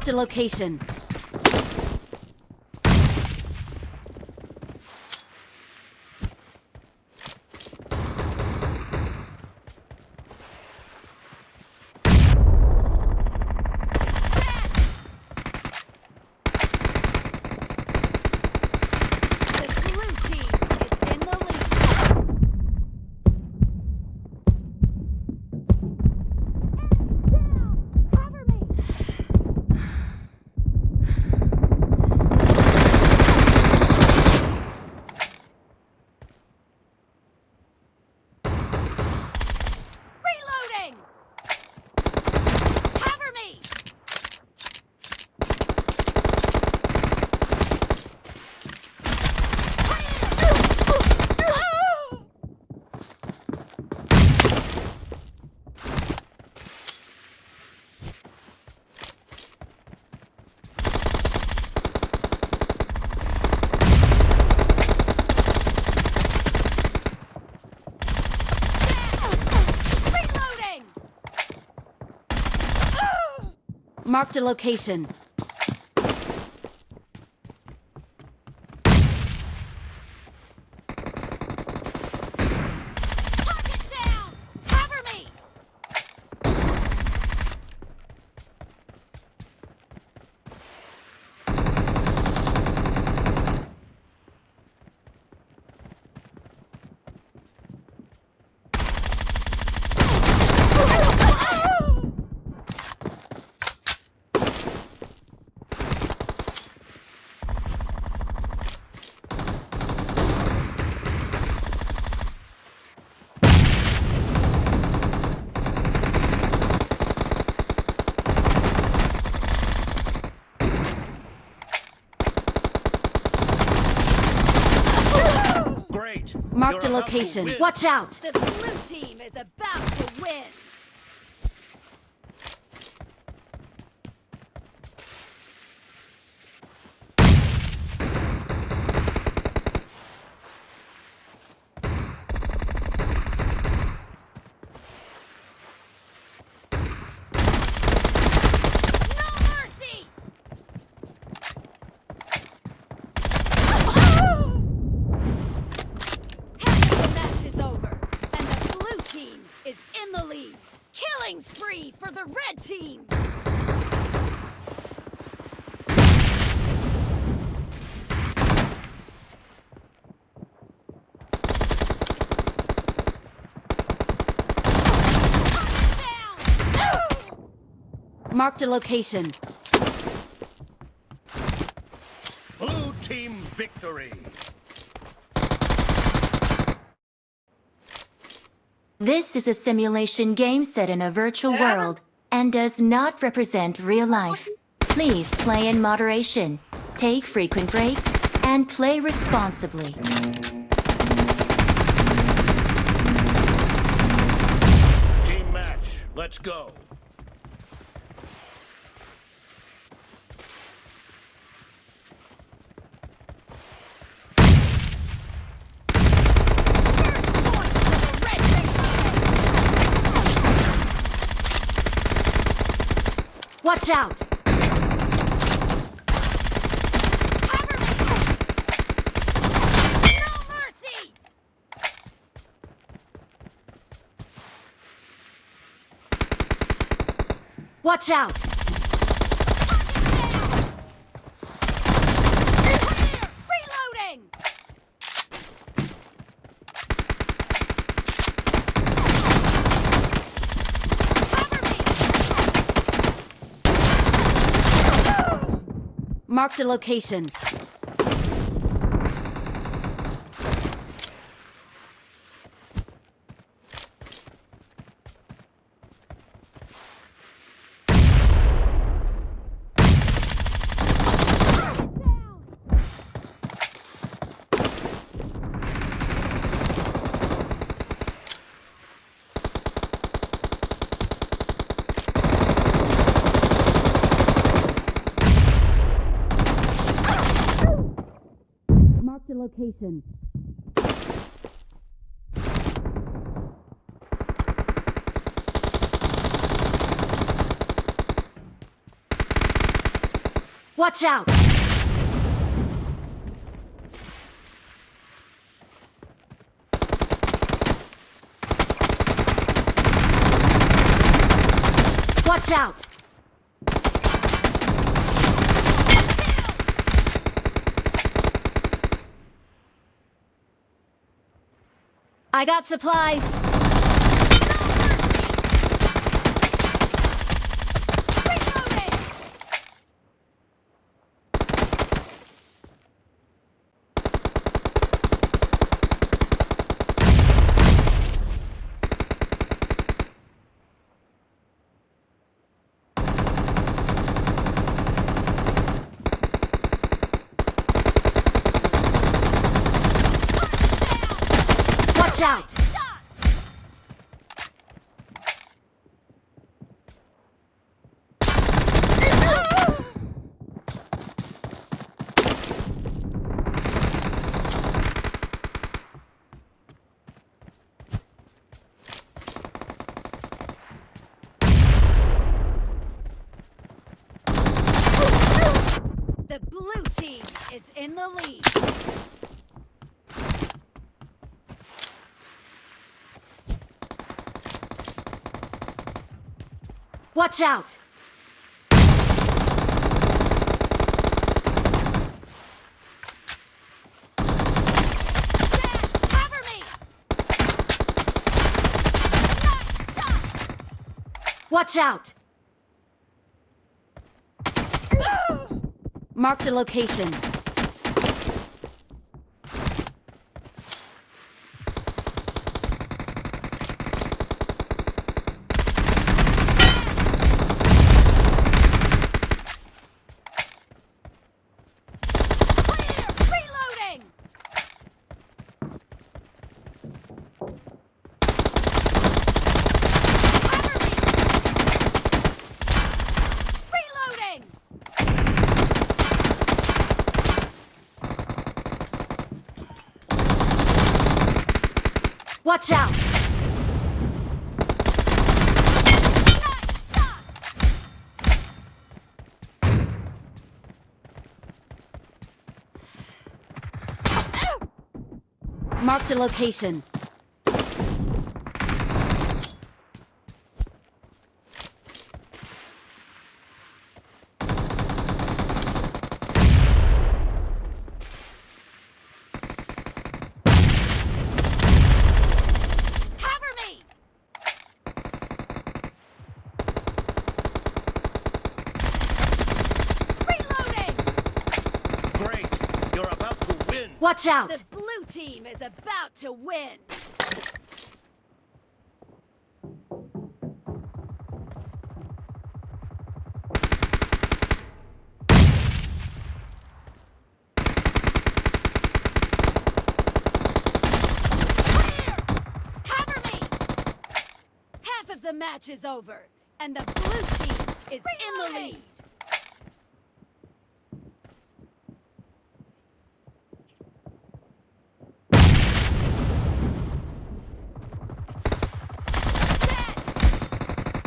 Marked a location. Marked a location. Target down! Cover me! Marked a location. Watch out! The blue team is about to win! Killing spree for the red team! Marked a location. Blue team victory! This is a simulation game set in a virtual world and does not represent real life. Please play in moderation, take frequent breaks, and play responsibly. Team match, let's go. Watch out! Cover me! No mercy! Watch out! Reloading! Marked a location. Marked a location. Watch out! Watch out! I got supplies. Reloading! Watch out! Shot! The blue team is in the lead. Watch out! Cover me! Nice shot! Watch out! Marked a location. Clear! Reloading! Cover me! Reloading! Watch out! Nice shot! Marked a location. Cover me! Reloading! Great. You're about to win. Watch out! The blue team is about to win. Clear! Cover me! Half of the match is over, and the blue team is in the lead.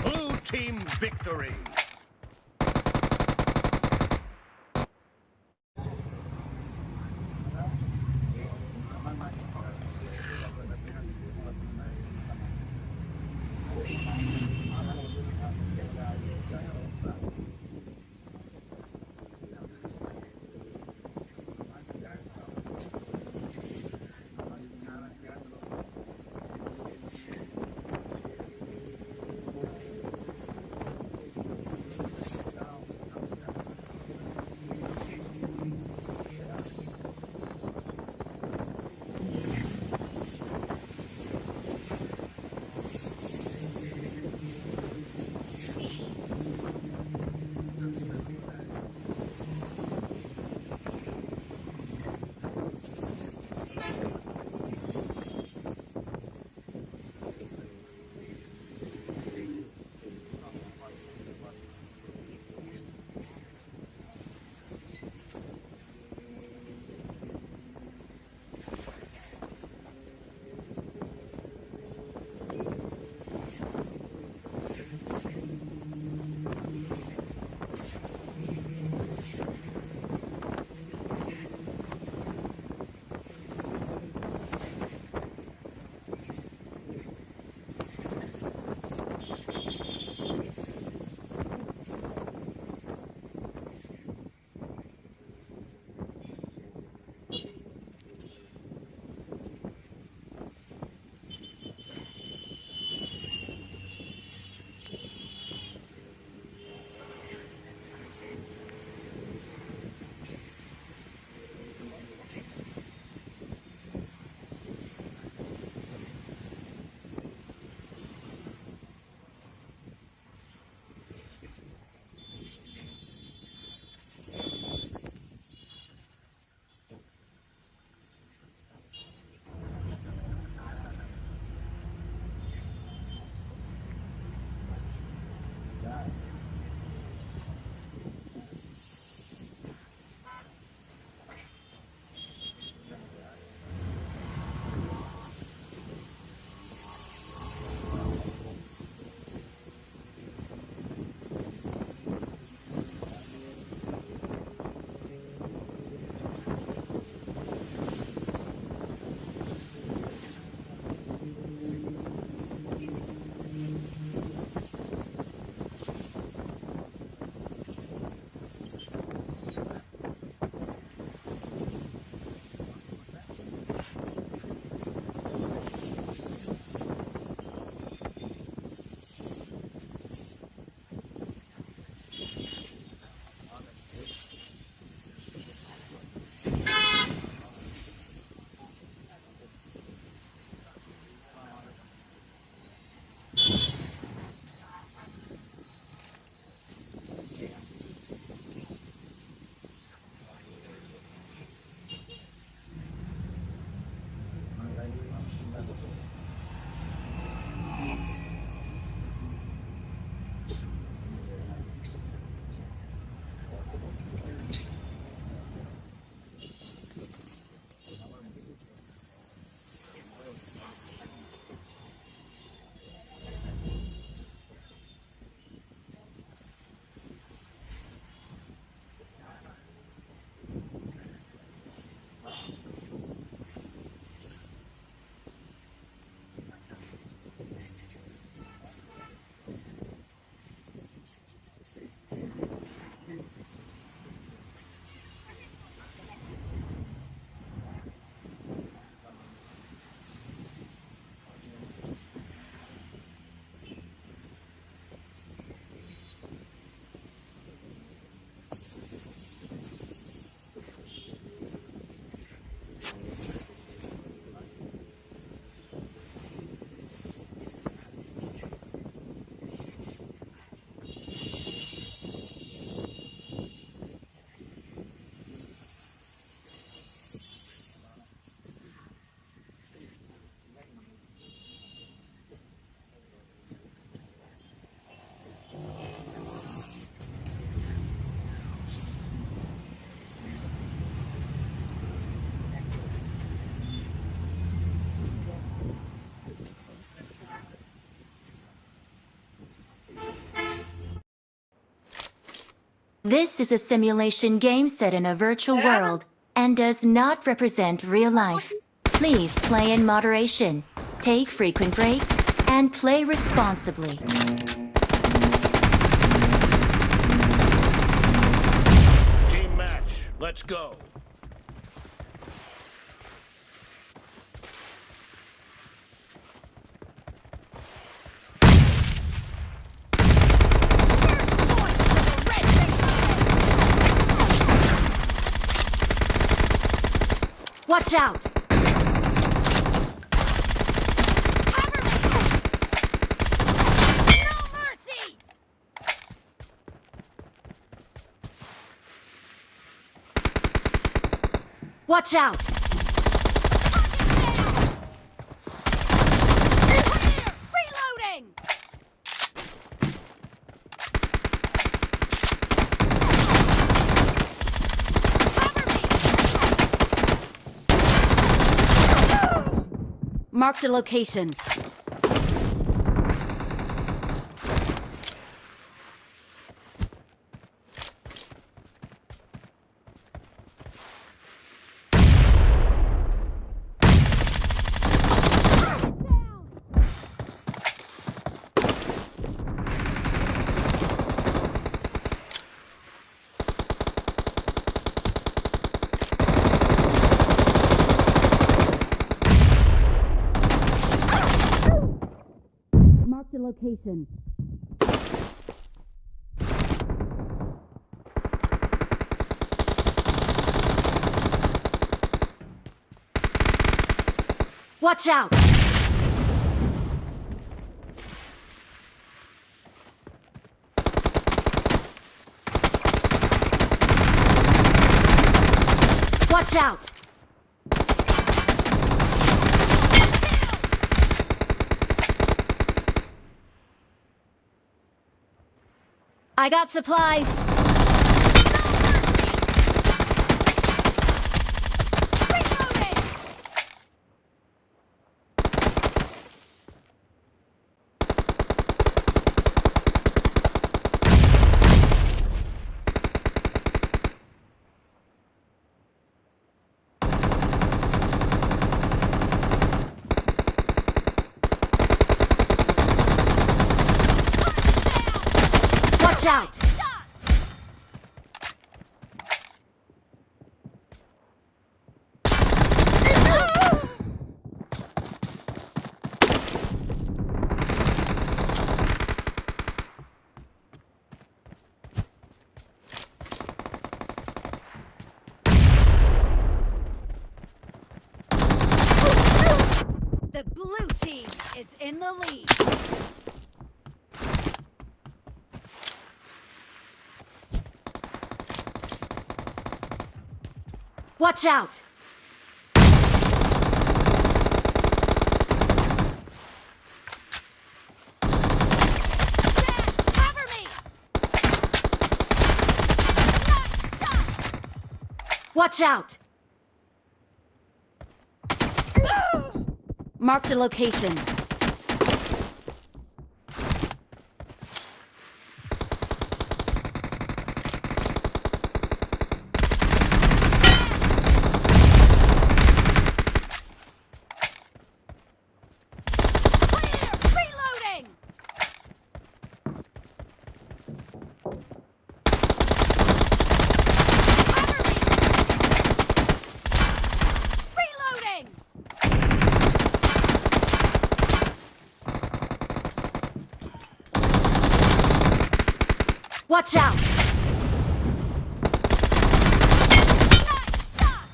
Blue team victory. This is a simulation game set in a virtual world and does not represent real life. Please play in moderation, take frequent breaks, and play responsibly. Team match. Let's go. Watch out! Cover me! No mercy! Watch out! Clear! Reloading! Cover me! Marked a location. Marked a location. Watch out! Watch out! I got supplies. Reloading! Watch out! Shot! The blue team is in the lead. Watch out! Cover me! Nice shot! Watch out! Marked a location. Clear! Reloading! Cover me! Reloading! Watch out! Nice shot!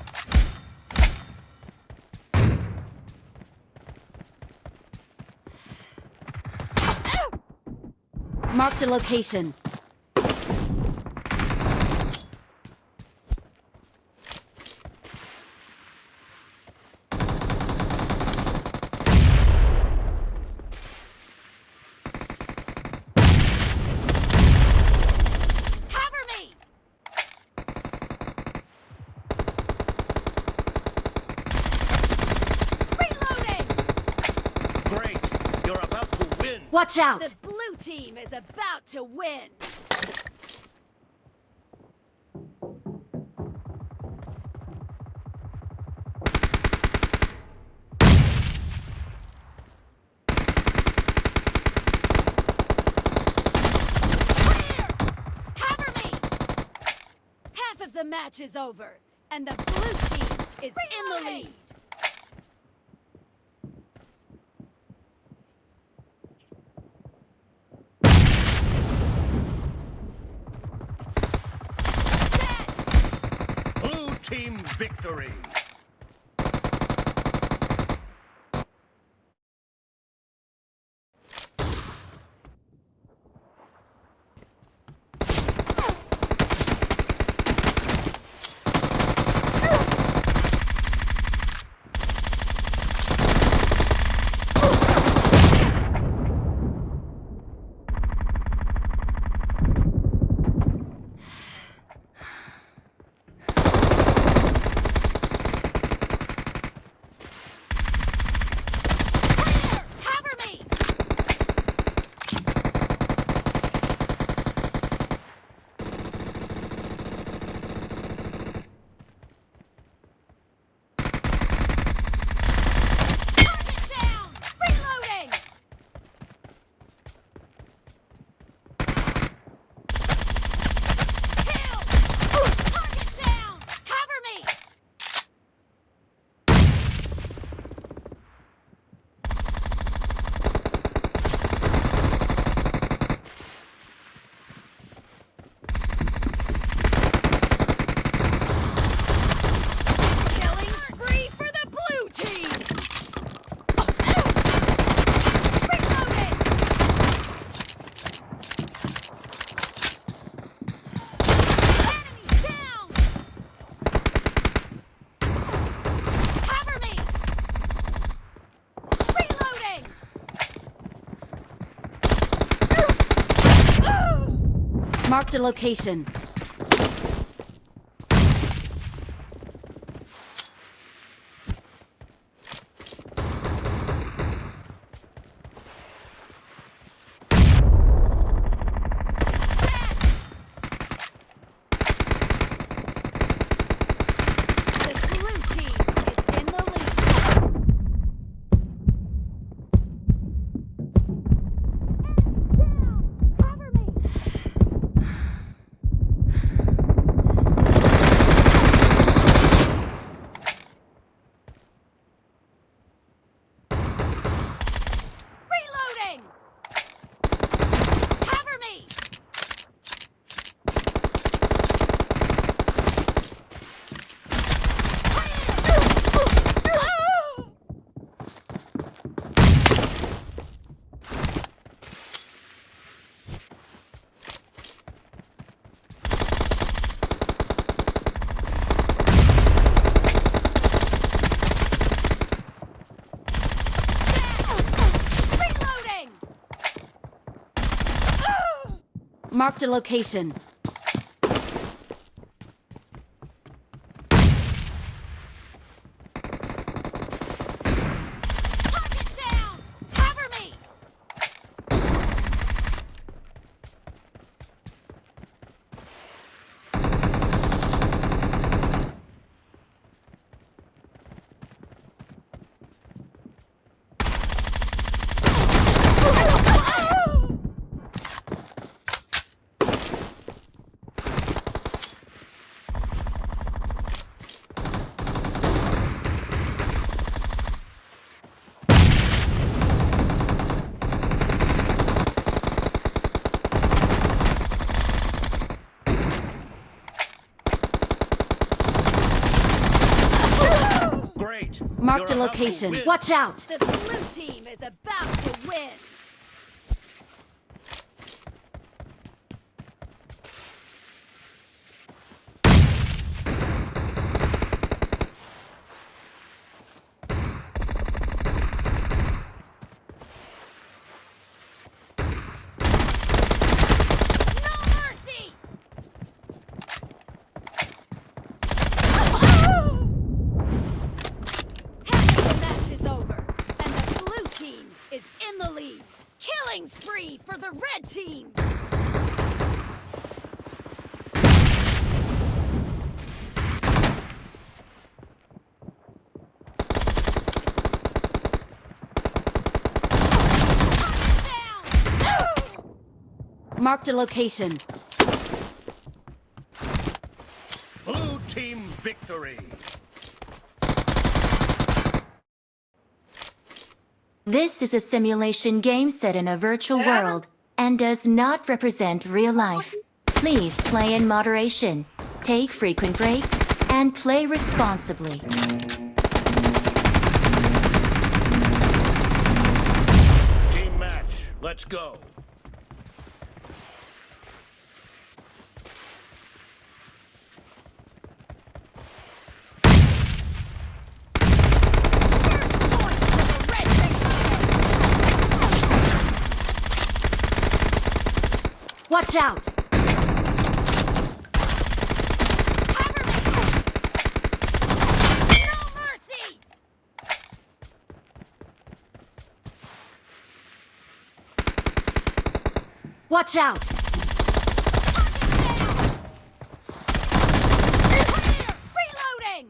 Marked a location. Cover me! Reloading! Great. You're about to win. Watch out! The blue team is about to win. the match is over, and the blue team is in the lead. Blue team victory. Cover me! Target down! Reloading! Kill! Target down! Cover me! Killing spree for the blue team! Reloading! Enemy down! Cover me! Reloading! Marked a location. The blue team is in the lead. Down! Cover me! Reloading! Cover me! Reloading! Marked a location. Target down! Cover me! Great. Marked a You're about to location. win. Watch out! The blue team is about to win. No mercy! Half of the match is over, and the blue team is in the lead. Killing spree for the red team. Marked a location. Blue victory. This is a simulation game set in a virtual world and does not represent real life. Please play in moderation, take frequent breaks, and play responsibly. Team match, let's go. Watch out! Cover me! No mercy! Watch out! Clear! Reloading!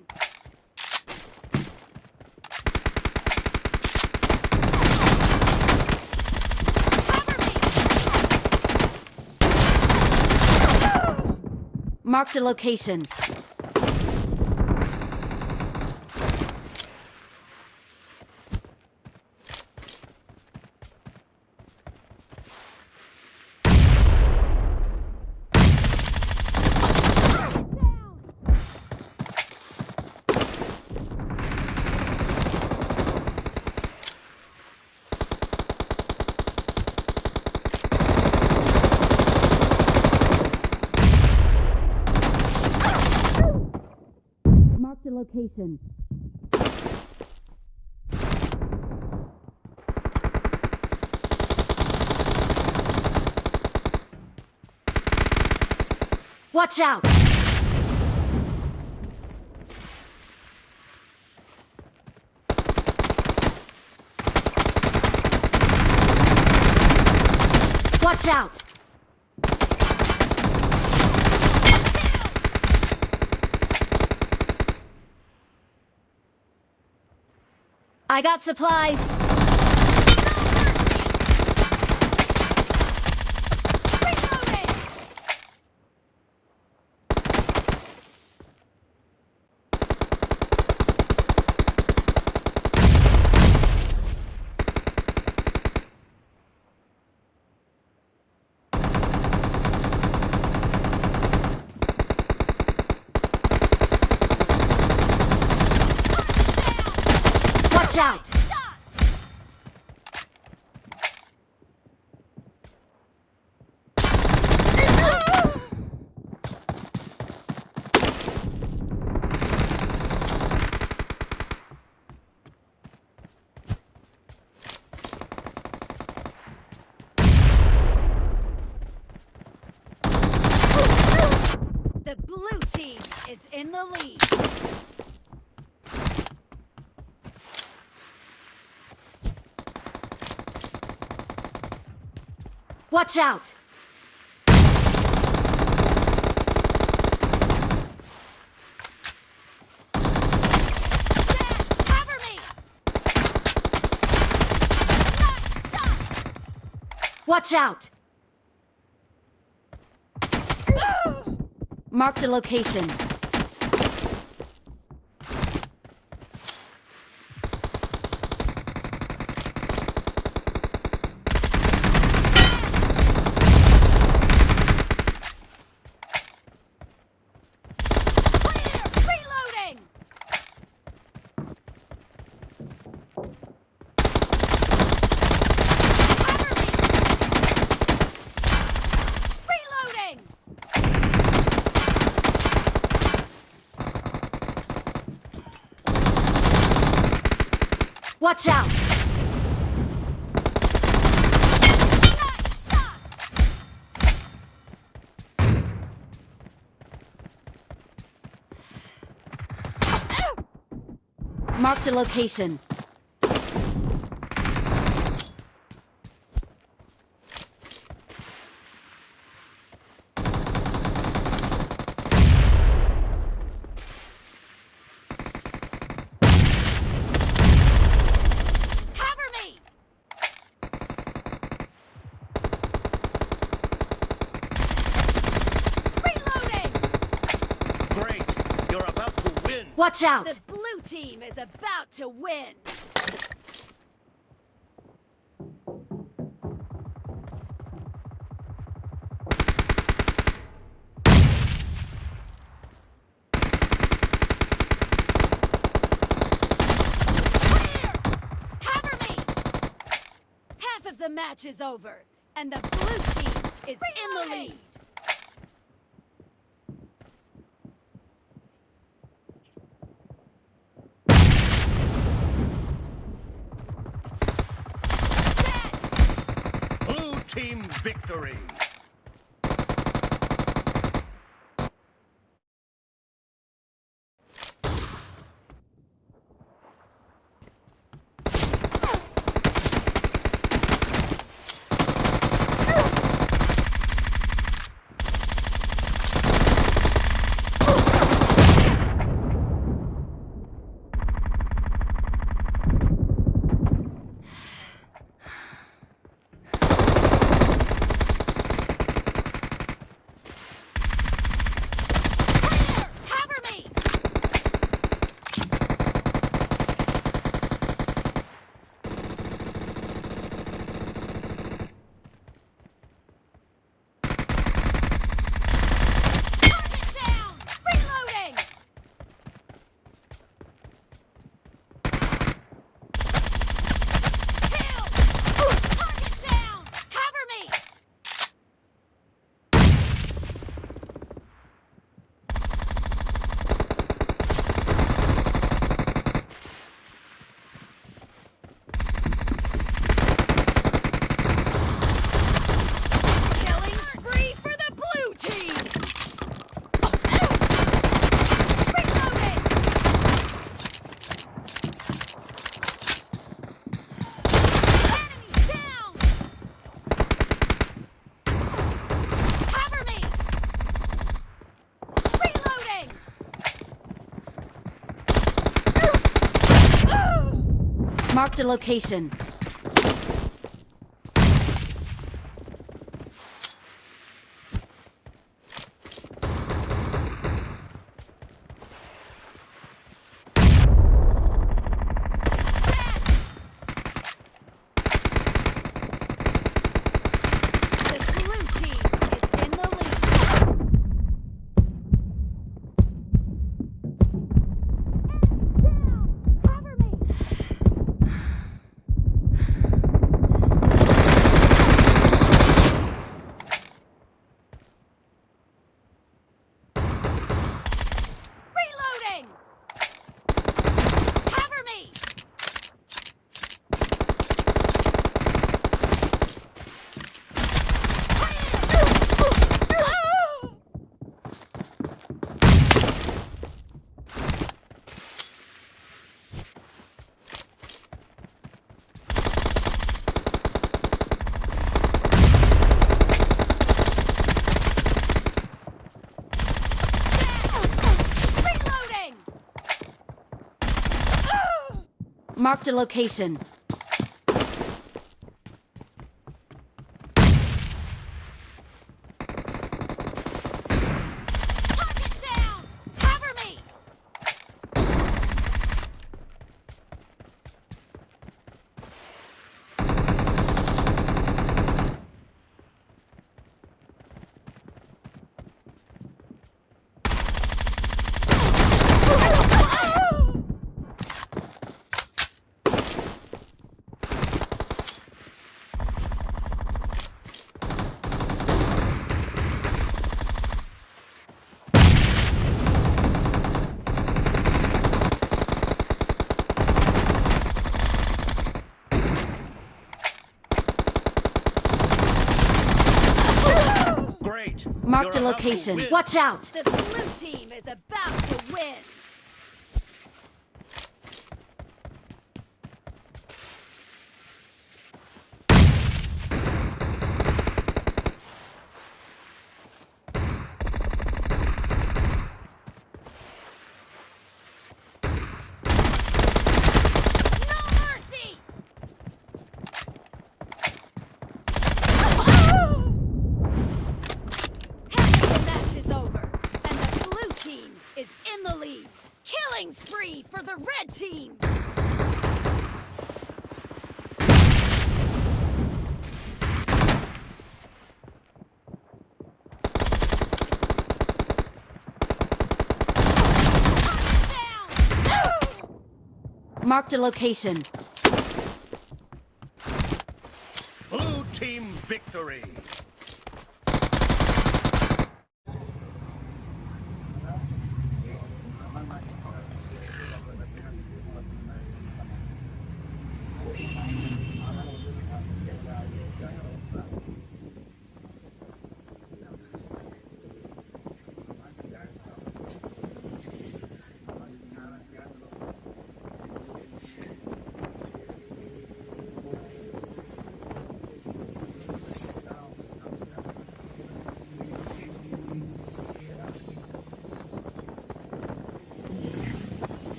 Cover me! Marked a location. Marked a location. Watch out! Watch out! I got supplies. Reloading! Watch out! Shot! The blue team is in the lead. Watch out! Cover me! Nice shot! Watch out! Marked a location. Clear! Reloading! Cover me! Reloading! Watch out! Nice shot! Marked a location. Cover me! Reloading! Great. You're about to Watch out! The blue team is about to win. The match is over, and the blue team is in the lead. Blue team victory. Marked a location. Marked a location. Target down! Cover me! Marked a You're about to location. win. Watch out! The blue team is about to win. Is in the lead. team! Marked a location. Blue team victory.